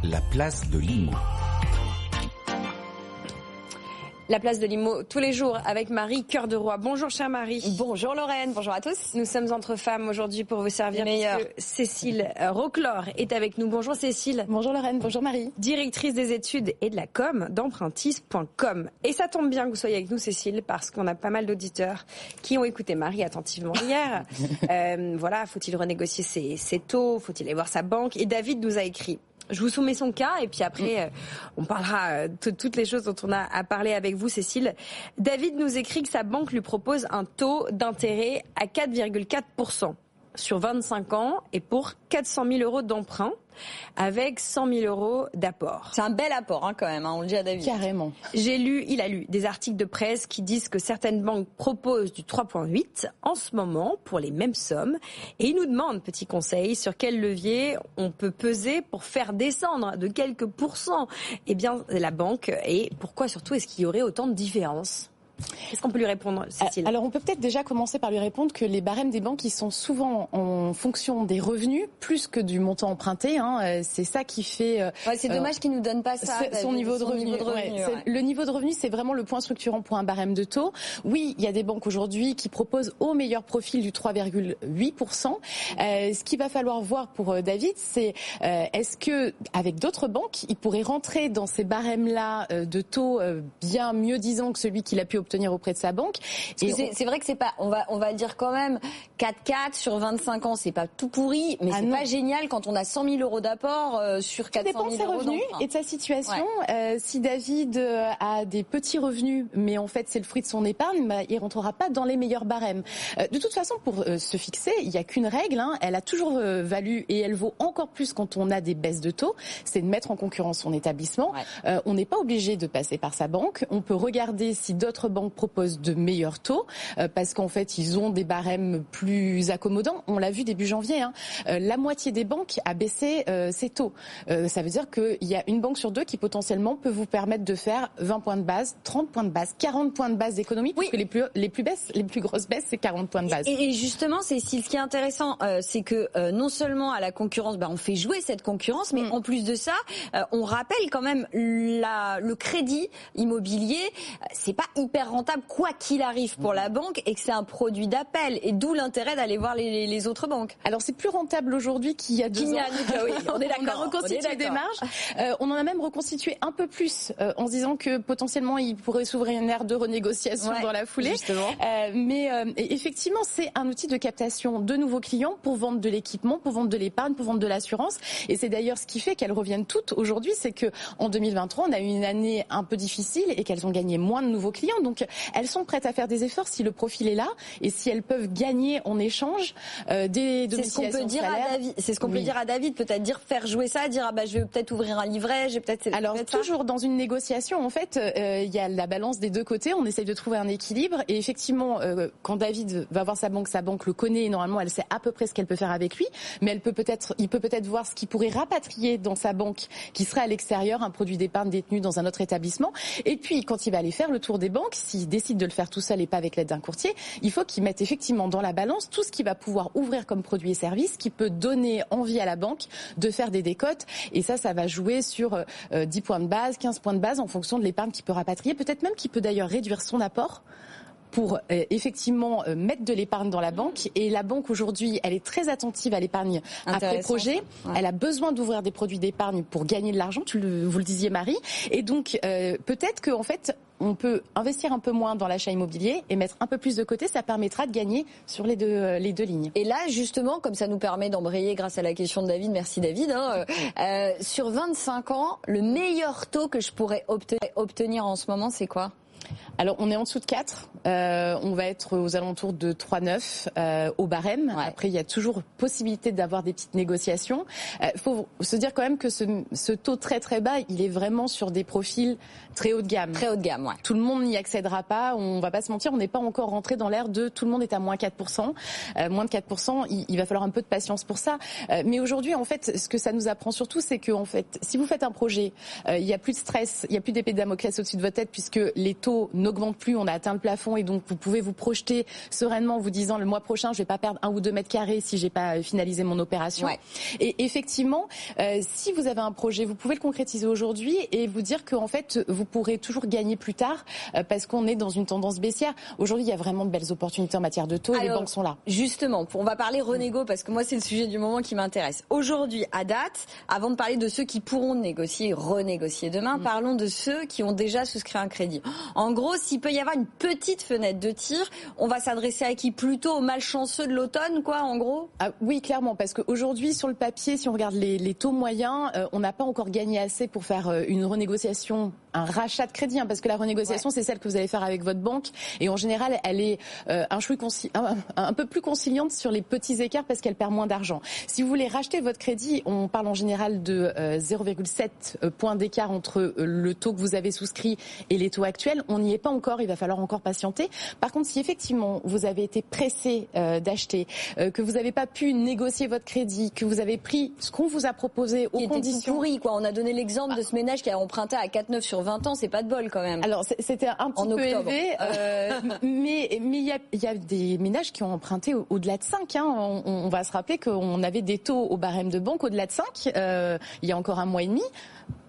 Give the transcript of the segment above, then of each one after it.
la place de Limo. La place de Limo, tous les jours, avec Marie Cœur de Roi. Bonjour, chère Marie. Bonjour Lorraine, bonjour à tous. Nous sommes entre femmes aujourd'hui pour vous servir. Cécile Roclor est avec nous. Bonjour Cécile. Bonjour Lorraine, bonjour Marie. Directrice des études et de la com d'Empruntis.com. Et ça tombe bien que vous soyez avec nous Cécile, parce qu'on a pas mal d'auditeurs qui ont écouté Marie attentivement hier. Voilà, faut-il renégocier ses taux, faut-il aller voir sa banque? Et David nous a écrit. Je vous soumets son cas et puis après, on parlera de toutes les choses dont on a à parler avec vous, Cécile. David nous écrit que sa banque lui propose un taux d'intérêt à 4,4% sur 25 ans et pour 400 000 euros d'emprunt avec 100 000 euros d'apport. C'est un bel apport quand même, on le dit à David. Carrément. Il a lu des articles de presse qui disent que certaines banques proposent du 3,8 en ce moment pour les mêmes sommes. Et il nous demande, petit conseil, sur quel levier on peut peser pour faire descendre de quelques pourcents la banque et pourquoi surtout est-ce qu'il y aurait autant de différences ? Qu'est-ce qu'on peut lui répondre, Cécile ? Alors on peut peut-être déjà commencer par lui répondre que les barèmes des banques ils sont souvent en fonction des revenus plus que du montant emprunté. C'est ça qui fait. C'est dommage qu'il nous donne pas ça. Son niveau de revenu. Le niveau de revenu, c'est vraiment le point structurant pour un barème de taux. Oui, il y a des banques aujourd'hui qui proposent au meilleur profil du 3,8%. Ce qu'il va falloir voir pour David, c'est est-ce que avec d'autres banques, il pourrait rentrer dans ces barèmes-là de taux bien mieux disant que celui qu'il a pu obtenir auprès de sa banque. C'est vrai que c'est pas, on va le dire quand même, 4,4 sur 25 ans, c'est pas tout pourri, mais c'est pas génial quand on a 100 000 euros d'apport sur 400 000 euros. Ça dépend de ses revenus et de sa situation. Si David a des petits revenus, mais en fait c'est le fruit de son épargne, il rentrera pas dans les meilleurs barèmes. De toute façon, pour se fixer, il y a qu'une règle, elle a toujours valu et elle vaut encore plus quand on a des baisses de taux, c'est de mettre en concurrence son établissement. On n'est pas obligé de passer par sa banque, on peut regarder si d'autres banques proposent de meilleurs taux parce qu'en fait ils ont des barèmes plus accommodants. On l'a vu début janvier, la moitié des banques a baissé ses taux. Ça veut dire qu'il y a une banque sur deux qui potentiellement peut vous permettre de faire 20 points de base, 30 points de base, 40 points de base d'économie, parce que les plus grosses baisses c'est 40 points de base. Et justement, Cécile, ce qui est intéressant, c'est que non seulement à la concurrence, on fait jouer cette concurrence, mais en plus de ça, on rappelle quand même le crédit immobilier, c'est pas hyper rentable quoi qu'il arrive pour la banque et que c'est un produit d'appel et d'où l'intérêt d'aller voir les autres banques. Alors c'est plus rentable aujourd'hui qu'il y a 2 ans. On est d'accord. On a reconstitué des marges. On en a même reconstitué un peu plus en se disant que potentiellement il pourrait s'ouvrir une ère de renégociation dans la foulée. Mais effectivement c'est un outil de captation de nouveaux clients pour vendre de l'équipement, pour vendre de l'épargne, pour vendre de l'assurance. Et c'est d'ailleurs ce qui fait qu'elles reviennent toutes aujourd'hui, c'est que en 2023 on a eu une année un peu difficile et qu'elles ont gagné moins de nouveaux clients. Donc elles sont prêtes à faire des efforts si le profil est là et si elles peuvent gagner en échange des domiciliations de salaire. C'est ce qu'on peut dire à David, peut-être faire jouer ça, dire je vais peut-être ouvrir un livret, Alors toujours dans une négociation en fait, il y a la balance des deux côtés, on essaye de trouver un équilibre et effectivement quand David va voir sa banque le connaît et normalement elle sait à peu près ce qu'elle peut faire avec lui, mais il peut peut-être voir ce qu'il pourrait rapatrier dans sa banque qui serait à l'extérieur, un produit d'épargne détenu dans un autre établissement. Et puis quand il va aller faire le tour des banques, s'il décide de le faire tout seul et pas avec l'aide d'un courtier, il faut qu'il mette effectivement dans la balance tout ce qu'il va pouvoir ouvrir comme produits et services qui peut donner envie à la banque de faire des décotes. Et ça va jouer sur 10 points de base, 15 points de base en fonction de l'épargne qu'il peut rapatrier. Peut-être même qu'il peut d'ailleurs réduire son apport pour effectivement mettre de l'épargne dans la banque. Et la banque aujourd'hui, elle est très attentive à l'épargne après projet. Elle a besoin d'ouvrir des produits d'épargne pour gagner de l'argent, vous le disiez Marie. Et donc peut-être qu'en fait on peut investir un peu moins dans l'achat immobilier et mettre un peu plus de côté, ça permettra de gagner sur les deux lignes. Et là, justement, comme ça nous permet d'embrayer grâce à la question de David, merci David, sur 25 ans, le meilleur taux que je pourrais obtenir en ce moment, c'est quoi ? Alors on est en dessous de 4, on va être aux alentours de 3,9 au barème. Après il y a toujours possibilité d'avoir des petites négociations. Faut se dire quand même que ce taux très très bas, il est vraiment sur des profils très haut de gamme. Très haut de gamme, Tout le monde n'y accédera pas, on va pas se mentir, on n'est pas encore rentré dans l'ère de tout le monde est à moins 4%. Moins de 4%, il va falloir un peu de patience pour ça. Mais aujourd'hui en fait, ce que ça nous apprend surtout, c'est que en fait, si vous faites un projet, il y a plus de stress, il y a plus d'épée de Damoclès au-dessus de votre tête puisque les taux taux n'augmente plus, on a atteint le plafond et donc vous pouvez vous projeter sereinement en vous disant le mois prochain je vais pas perdre 1 ou 2 mètres carrés si j'ai pas finalisé mon opération. Ouais. Et effectivement, si vous avez un projet, vous pouvez le concrétiser aujourd'hui et vous dire qu'en fait vous pourrez toujours gagner plus tard parce qu'on est dans une tendance baissière. Aujourd'hui, il y a vraiment de belles opportunités en matière de taux et les banques sont là. Justement, on va parler renégo parce que moi c'est le sujet du moment qui m'intéresse. Aujourd'hui, à date, avant de parler de ceux qui pourront négocier, renégocier demain, parlons de ceux qui ont déjà souscrit un crédit. En gros, s'il peut y avoir une petite fenêtre de tir, on va s'adresser à qui? Plutôt aux malchanceux de l'automne, quoi, en gros? Oui, clairement, parce qu'aujourd'hui, sur le papier, si on regarde les taux moyens, on n'a pas encore gagné assez pour faire une renégociation, un rachat de crédit, parce que la renégociation, c'est celle que vous allez faire avec votre banque, et en général, elle est un peu plus conciliante sur les petits écarts parce qu'elle perd moins d'argent. Si vous voulez racheter votre crédit, on parle en général de 0,7 points d'écart entre le taux que vous avez souscrit et les taux actuels. On n'y est pas encore, il va falloir encore patienter. Par contre, si effectivement vous avez été pressé d'acheter, que vous n'avez pas pu négocier votre crédit, que vous avez pris ce qu'on vous a proposé aux conditions pourries, quoi. On a donné l'exemple de ce ménage qui a emprunté à 4,9 sur 20 ans, c'est pas de bol quand même. Alors c'était un petit peu élevé, mais il y a des ménages qui ont emprunté au-delà de 5. On va se rappeler qu'on avait des taux au barème de banque au-delà de 5 il y a encore un mois et demi.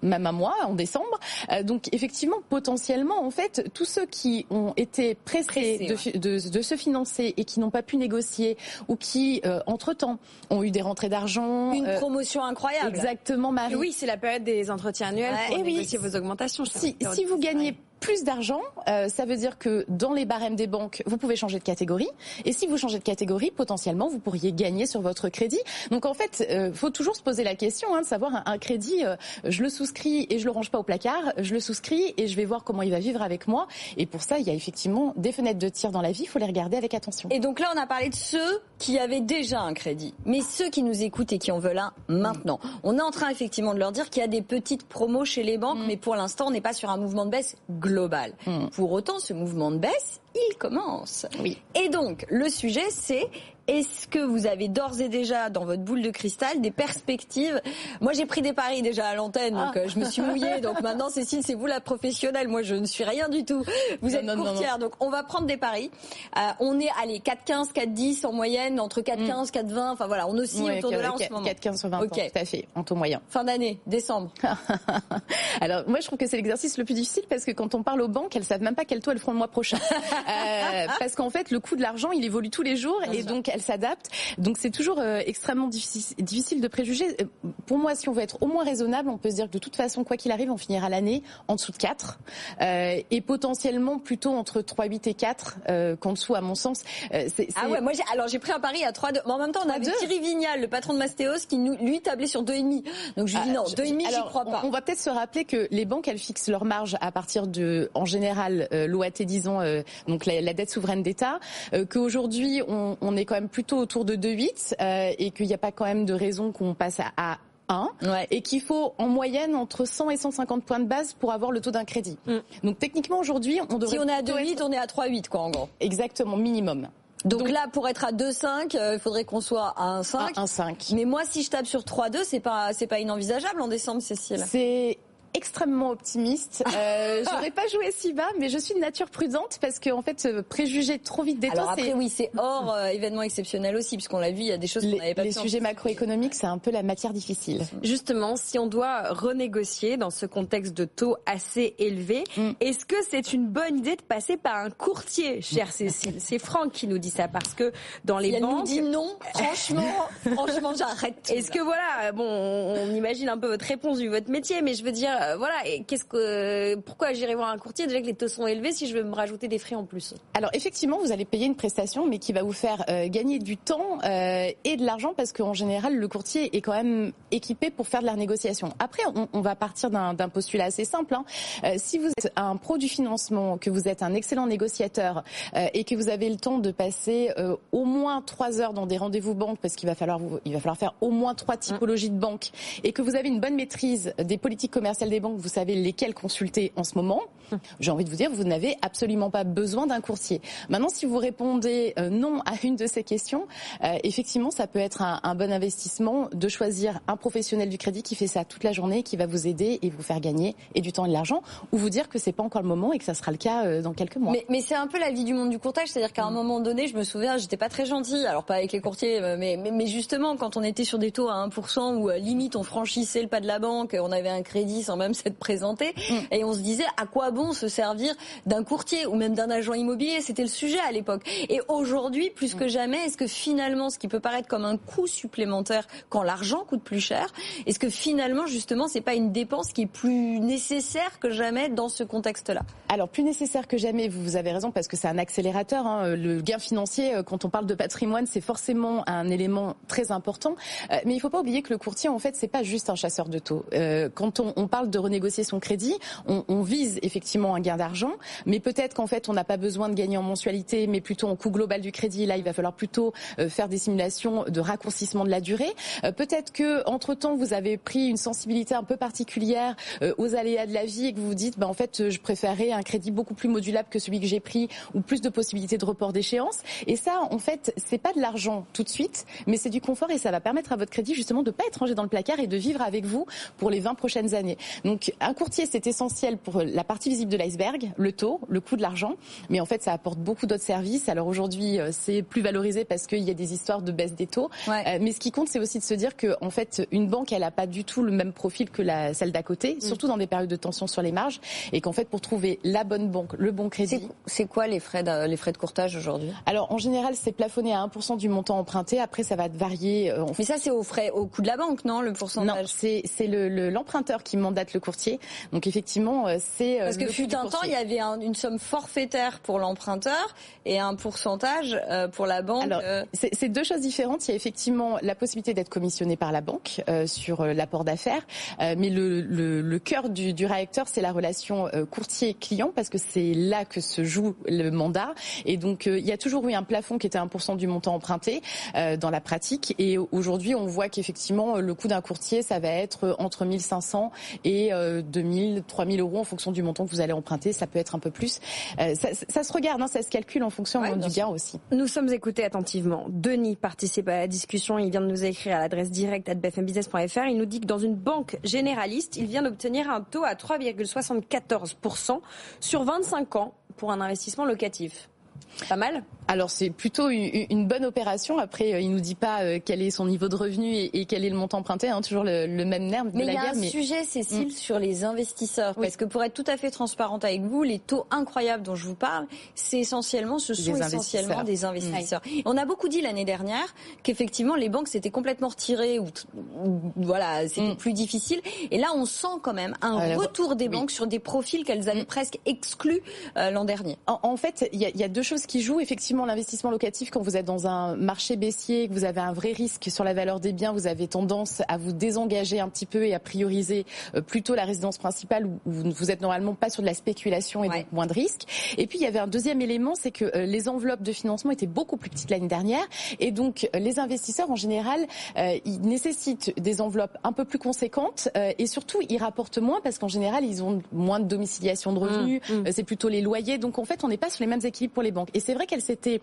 Même un mois, en décembre. Donc effectivement, potentiellement, en fait, tous ceux qui ont été pressés de se financer et qui n'ont pas pu négocier ou qui, entre-temps, ont eu des rentrées d'argent... Une promotion incroyable. Exactement, Marie. Oui, c'est la période des entretiens annuels pour négocier vos augmentations. Si vous gagnez plus d'argent, ça veut dire que dans les barèmes des banques, vous pouvez changer de catégorie. Et si vous changez de catégorie, potentiellement, vous pourriez gagner sur votre crédit. Donc en fait, faut toujours se poser la question de savoir un crédit, je le souscris et je le range pas au placard, je le souscris et je vais voir comment il va vivre avec moi. Et pour ça, il y a effectivement des fenêtres de tir dans la vie, il faut les regarder avec attention. Et donc là, on a parlé de ceux qui avaient déjà un crédit. Mais ceux qui nous écoutent et qui en veulent un maintenant. On est en train effectivement de leur dire qu'il y a des petites promos chez les banques, mais pour l'instant, on n'est pas sur un mouvement de baisse global. Pour autant, ce mouvement de baisse, il commence. Oui. Et donc, le sujet, c'est... Est-ce que vous avez d'ores et déjà dans votre boule de cristal des perspectives? Moi, j'ai pris des paris déjà à l'antenne, donc je me suis mouillée. Donc maintenant, Cécile, c'est vous la professionnelle. Moi, je ne suis rien du tout. Vous êtes courtière, donc on va prendre des paris. On est, 4,15, 4,10 en moyenne, entre 4,15, 4,20. Enfin voilà, on oscille autour de là en ce moment. 4,15 sur 20 ans, tout à fait, en taux moyen. Fin d'année, décembre. Alors moi, je trouve que c'est l'exercice le plus difficile parce que quand on parle aux banques, elles savent même pas quel taux elles feront le mois prochain. Parce qu'en fait, le coût de l'argent, il évolue tous les jours et donc elle s'adapte. Donc c'est toujours extrêmement difficile de préjuger. Pour moi, si on veut être au moins raisonnable, on peut se dire que de toute façon, quoi qu'il arrive, on finira l'année en dessous de 4 et potentiellement plutôt entre 3,8 et 4 qu'en dessous, à mon sens. Ah ouais, moi j'ai pris un pari à 3,2. Mais en même temps, on avait Thierry Vignal, le patron de Mastéos, qui lui tablait sur 2,5. Donc je lui dis non, 2,5, j'y crois pas. On va peut-être se rappeler que les banques, elles fixent leur marge à partir de, en général, l'OAT, disons, donc la dette souveraine d'État, qu'aujourd'hui on est quand même plutôt autour de 2,8 et qu'il n'y a pas quand même de raison qu'on passe à 1 et qu'il faut en moyenne entre 100 et 150 points de base pour avoir le taux d'un crédit. Donc techniquement aujourd'hui, on devrait... Si on est à 2,8, on est à 3,8 quoi en gros. Exactement, minimum. Donc là, pour être à 2,5, il faudrait qu'on soit à 1,5. 1,5. Mais moi, si je tape sur 3,2, c'est pas inenvisageable en décembre, Cécile. C'est extrêmement optimiste. J'aurais pas joué si bas, mais je suis de nature prudente parce que en fait, préjuger trop vite des taux. Alors après, oui, c'est hors événement exceptionnel aussi, puisqu'on l'a vu, il y a des choses qu'on n'avait pas pu. Les sujets macroéconomiques, c'est un peu la matière difficile. Justement, si on doit renégocier dans ce contexte de taux assez élevé, est-ce que c'est une bonne idée de passer par un courtier, chère Cécile? C'est Franck qui nous dit ça parce que dans les banques, nous dit non. Franchement, j'arrête. Est-ce que voilà, bon, on imagine un peu votre réponse vu votre métier, mais je veux dire. Voilà, et pourquoi j'irai voir un courtier déjà que les taux sont élevés si je veux me rajouter des frais en plus? Alors effectivement, vous allez payer une prestation, mais qui va vous faire gagner du temps et de l'argent parce qu'en général, le courtier est quand même équipé pour faire de la négociation. Après, on va partir d'un postulat assez simple. Si vous êtes un pro du financement, que vous êtes un excellent négociateur et que vous avez le temps de passer au moins 3 heures dans des rendez-vous banques, parce qu'il va falloir faire au moins 3 typologies de banques, et que vous avez une bonne maîtrise des politiques commerciales les banques, vous savez lesquelles consulter en ce moment. J'ai envie de vous dire, vous n'avez absolument pas besoin d'un courtier. Maintenant, si vous répondez non à une de ces questions, effectivement, ça peut être un bon investissement de choisir un professionnel du crédit qui fait ça toute la journée, qui va vous aider et vous faire gagner et du temps et de l'argent, ou vous dire que c'est pas encore le moment et que ça sera le cas dans quelques mois. Mais c'est un peu la vie du monde du courtage, c'est-à-dire qu'à un moment donné, je me souviens, j'étais pas très gentille, alors pas avec les courtiers, mais justement quand on était sur des taux à 1% où limite on franchissait le pas de la banque, on avait un crédit sans même s'être présenté, et on se disait à quoi bon se servir d'un courtier ou même d'un agent immobilier, c'était le sujet à l'époque. Et aujourd'hui, plus que jamais, est-ce que finalement, ce qui peut paraître comme un coût supplémentaire quand l'argent coûte plus cher, est-ce que finalement, justement, c'est pas une dépense qui est plus nécessaire que jamais dans ce contexte-là? Alors, plus nécessaire que jamais, vous avez raison, parce que c'est un accélérateur. Le gain financier, quand on parle de patrimoine, c'est forcément un élément très important. Mais il faut pas oublier que le courtier, en fait, c'est pas juste un chasseur de taux. Quand on parle de renégocier son crédit, on vise effectivement un gain d'argent, mais peut-être qu'en fait, on n'a pas besoin de gagner en mensualité, mais plutôt en coût global du crédit. Là, il va falloir plutôt faire des simulations de raccourcissement de la durée. Peut-être que, entre-temps, vous avez pris une sensibilité un peu particulière aux aléas de la vie et que vous vous dites, en fait, je préférerais un crédit beaucoup plus modulable que celui que j'ai pris ou plus de possibilités de report d'échéance. Et ça, en fait, c'est pas de l'argent tout de suite, mais c'est du confort et ça va permettre à votre crédit justement de pas être rangé dans le placard et de vivre avec vous pour les 20 prochaines années. Donc, un courtier, c'est essentiel pour la partie visible de l'iceberg, le taux, le coût de l'argent, mais en fait, ça apporte beaucoup d'autres services. Alors aujourd'hui, c'est plus valorisé parce qu'il y a des histoires de baisse des taux, mais ce qui compte, c'est aussi de se dire que, en fait, une banque, elle a pas du tout le même profil que celle d'à côté, surtout dans des périodes de tension sur les marges, et qu'en fait, pour trouver la bonne banque, le bon crédit. C'est quoi les frais de courtage aujourd'hui? Alors, en général, c'est plafonné à 1% du montant emprunté. Après, ça va varier. Mais ça, c'est au coût de la banque, non, le pourcentage? Non, c'est l'emprunteur qui mandate le courtier. Donc, effectivement, c'est... Parce que fut un temps, il y avait une somme forfaitaire pour l'emprunteur et un pourcentage pour la banque. Alors, c'est deux choses différentes. Il y a effectivement la possibilité d'être commissionné par la banque sur l'apport d'affaires. Mais le cœur du réacteur, c'est la relation courtier-client, parce que c'est là que se joue le mandat. Et donc, il y a toujours eu un plafond qui était 1% du montant emprunté dans la pratique. Et aujourd'hui, on voit qu'effectivement, le coût d'un courtier, ça va être entre 1 500 et 2 000, 3 000 euros en fonction du montant que vous allez emprunter. Ça peut être un peu plus. Ça se regarde, ça se calcule en fonction du gain aussi. Nous sommes écoutés attentivement. Denis participe à la discussion. Il vient de nous écrire à l'adresse direct@bfmbusiness.fr. Il nous dit que dans une banque généraliste, il vient d'obtenir un taux à 3,74% sur 25 ans pour un investissement locatif. Pas mal. Alors c'est plutôt une bonne opération. Après, il nous dit pas quel est son niveau de revenu et quel est le montant emprunté. Toujours le même nerf de la guerre. Mais il y a un sujet, Cécile, sur les investisseurs. Parce que pour être tout à fait transparente avec vous, les taux incroyables dont je vous parle, ce sont essentiellement des investisseurs. On a beaucoup dit l'année dernière qu'effectivement les banques s'étaient complètement retirées ou voilà, c'était plus difficile. Et là, on sent quand même un retour des banques sur des profils qu'elles avaient presque exclus l'an dernier. En fait, il y a deux choses qui jouent. Effectivement, l'investissement locatif, quand vous êtes dans un marché baissier, que vous avez un vrai risque sur la valeur des biens, vous avez tendance à vous désengager un petit peu et à prioriser plutôt la résidence principale où vous êtes normalement pas sur de la spéculation et donc moins de risques. Et puis, il y avait un deuxième élément, c'est que les enveloppes de financement étaient beaucoup plus petites l'année dernière. Et donc, les investisseurs, en général, ils nécessitent des enveloppes un peu plus conséquentes et surtout, ils rapportent moins parce qu'en général, ils ont moins de domiciliation de revenus. C'est plutôt les loyers. Donc, en fait, on n'est pas sur les mêmes équilibres pour les banques. Et c'est vrai qu'elles s'étaient,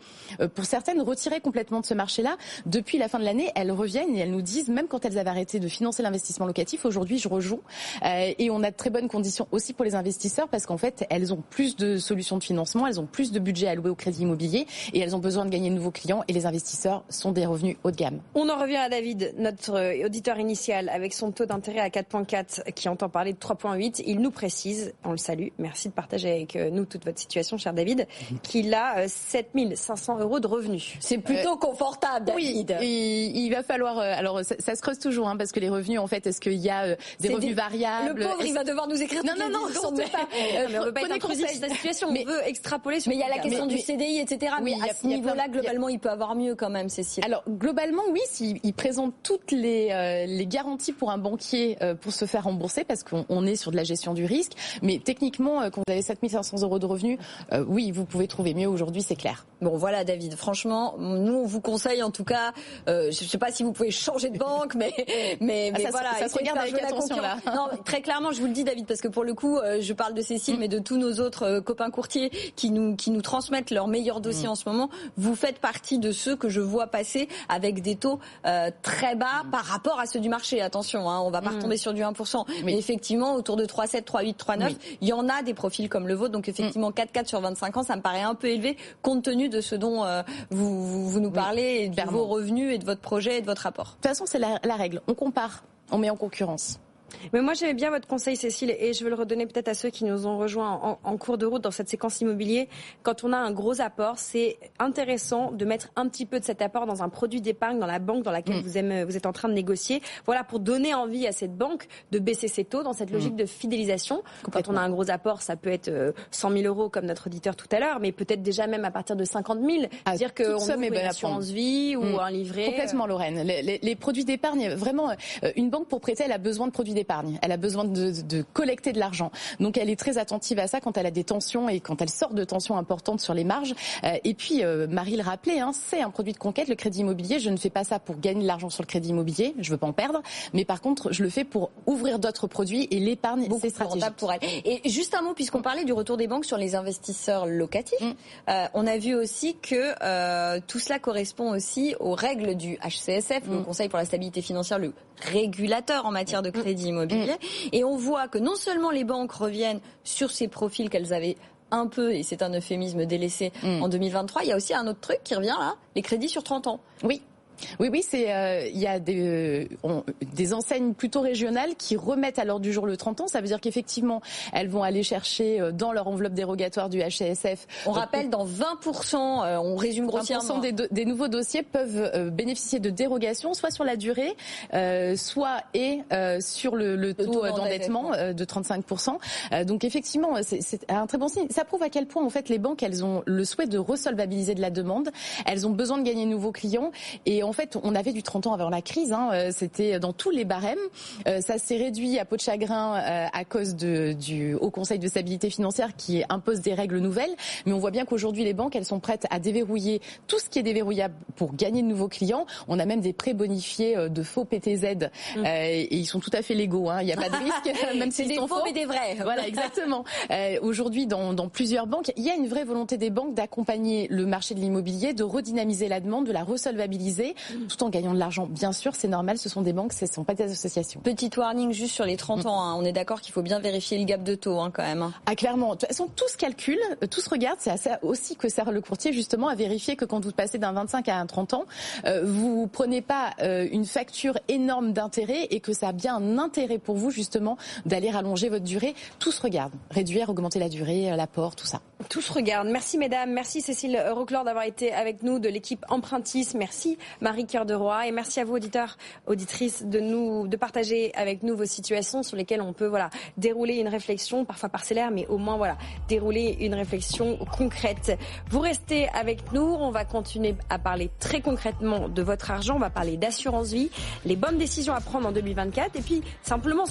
pour certaines, retirées complètement de ce marché-là. Depuis la fin de l'année, elles reviennent et elles nous disent, même quand elles avaient arrêté de financer l'investissement locatif, aujourd'hui, je rejoue. Et on a de très bonnes conditions aussi pour les investisseurs parce qu'en fait, elles ont plus de solutions de financement, elles ont plus de budget alloué au crédit immobilier et elles ont besoin de gagner de nouveaux clients et les investisseurs sont des revenus haut de gamme. On en revient à David, notre auditeur initial, avec son taux d'intérêt à 4,4 qui entend parler de 3,8. Il nous précise, on le salue, merci de partager avec nous toute votre situation, cher David, qu'il a 7 500 € de revenus. C'est plutôt confortable, David. Oui, et il va falloir... alors, ça se creuse toujours, parce que les revenus, en fait, est-ce qu'il y a des revenus variables? Le pauvre, il va devoir nous écrire. Non, surtout pas. Mais on veut pas être intrusif de la situation. On veut extrapoler sur. Mais il y a la question du CDI, etc. Mais à ce niveau-là, globalement, il peut avoir mieux quand même, Cécile. Alors, globalement, oui, s'il présente toutes les garanties pour un banquier pour se faire rembourser, parce qu'on est sur de la gestion du risque. Mais techniquement, quand vous avez 7 500 € de revenus, oui, vous pouvez trouver mieux aujourd'hui, c'est clair. Bon, voilà, David. Franchement, nous, on vous conseille, en tout cas, je sais pas si vous pouvez changer de banque, mais voilà. Ça se regarde avec attention, là. Non, très clairement, je vous le dis, David, parce que pour le coup, je parle de Cécile, mais de tous nos autres copains courtiers qui nous transmettent leurs meilleurs dossiers en ce moment. Vous faites partie de ceux que je vois passer avec des taux très bas par rapport à ceux du marché. Attention, hein, on va pas retomber sur du 1%. Mais effectivement, autour de 3,7, 3,8, 3,9, il y en a des profils comme le vôtre. Donc effectivement, 4,4 sur 25 ans, ça me paraît un peu élevé compte tenu de ce dont vous nous parlez, et de vos revenus et de votre projet et de votre rapport. De toute façon, c'est la règle. On compare, on met en concurrence. Mais moi, j'aimais bien votre conseil, Cécile, et je veux le redonner peut-être à ceux qui nous ont rejoints en cours de route dans cette séquence immobilier. Quand on a un gros apport, c'est intéressant de mettre un petit peu de cet apport dans un produit d'épargne, dans la banque dans laquelle vous êtes en train de négocier. Voilà, pour donner envie à cette banque de baisser ses taux dans cette logique de fidélisation. Quand on a un gros apport, ça peut être 100 000 euros comme notre auditeur tout à l'heure, mais peut-être déjà même à partir de 50 000. Dire qu'on ouvre une assurance vie ou un livret. Complètement, Lorraine. Les produits d'épargne, vraiment, une banque pour prêter, elle a besoin de produits d'épargne. Elle a besoin de collecter de l'argent. Donc elle est très attentive à ça quand elle a des tensions et quand elle sort de tensions importantes sur les marges. Et puis Marie le rappelait, hein, c'est un produit de conquête, le crédit immobilier. Je ne fais pas ça pour gagner de l'argent sur le crédit immobilier, je veux pas en perdre, mais par contre je le fais pour ouvrir d'autres produits et l'épargne, c'est stratégique pour elle. Et juste un mot, puisqu'on parlait du retour des banques sur les investisseurs locatifs, on a vu aussi que tout cela correspond aussi aux règles du HCSF, le Conseil pour la stabilité financière, le régulateur en matière de crédit immobilier. Et on voit que non seulement les banques reviennent sur ces profils qu'elles avaient un peu, et c'est un euphémisme, délaissés en 2023, il y a aussi un autre truc qui revient là, les crédits sur 30 ans. Oui, c'est il y a des enseignes plutôt régionales qui remettent à l'ordre du jour le 30 ans. Ça veut dire qu'effectivement, elles vont aller chercher dans leur enveloppe dérogatoire du HCSF. On rappelle, dans 20%, on résume grossièrement, 20% des nouveaux dossiers peuvent bénéficier de dérogations, soit sur la durée, soit sur le taux d'endettement de 35%. Donc effectivement, c'est un très bon signe. Ça prouve à quel point en fait les banques, elles ont le souhait de resolvabiliser de la demande. Elles ont besoin de gagner de nouveaux clients. Et en fait, on avait du 30 ans avant la crise, hein, c'était dans tous les barèmes. Ça s'est réduit à peau de chagrin à cause du Haut Conseil de stabilité financière qui impose des règles nouvelles. Mais on voit bien qu'aujourd'hui, les banques, elles sont prêtes à déverrouiller tout ce qui est déverrouillable pour gagner de nouveaux clients. On a même des prêts bonifiés de faux PTZ et ils sont tout à fait légaux. Hein. Il n'y a pas de risque, même s'ils sont faux. Mais des vrais. Voilà, exactement. Aujourd'hui, dans plusieurs banques, il y a une vraie volonté des banques d'accompagner le marché de l'immobilier, de redynamiser la demande, de la resolvabiliser, tout en gagnant de l'argent. Bien sûr, c'est normal, ce sont des banques, ce ne sont pas des associations. Petit warning juste sur les 30 ans, hein. On est d'accord qu'il faut bien vérifier le gap de taux hein, quand même. Ah clairement, de toute façon, tout se calcule, tout se regarde, c'est à ça aussi que sert le courtier justement à vérifier que quand vous passez d'un 25 à un 30 ans, vous prenez pas une facture énorme d'intérêt et que ça a bien un intérêt pour vous justement d'aller rallonger votre durée. Tout se regarde, réduire, augmenter la durée, l'apport, tout ça. Tout se regarde. Merci mesdames, merci Cécile Roclor d'avoir été avec nous de l'équipe Empruntis, merci Marie Cœur de Roy et merci à vous auditeurs, auditrices de partager avec nous vos situations sur lesquelles on peut dérouler une réflexion, parfois parcellaire, mais au moins dérouler une réflexion concrète. Vous restez avec nous, on va continuer à parler très concrètement de votre argent, on va parler d'assurance vie, les bonnes décisions à prendre en 2024 et puis simplement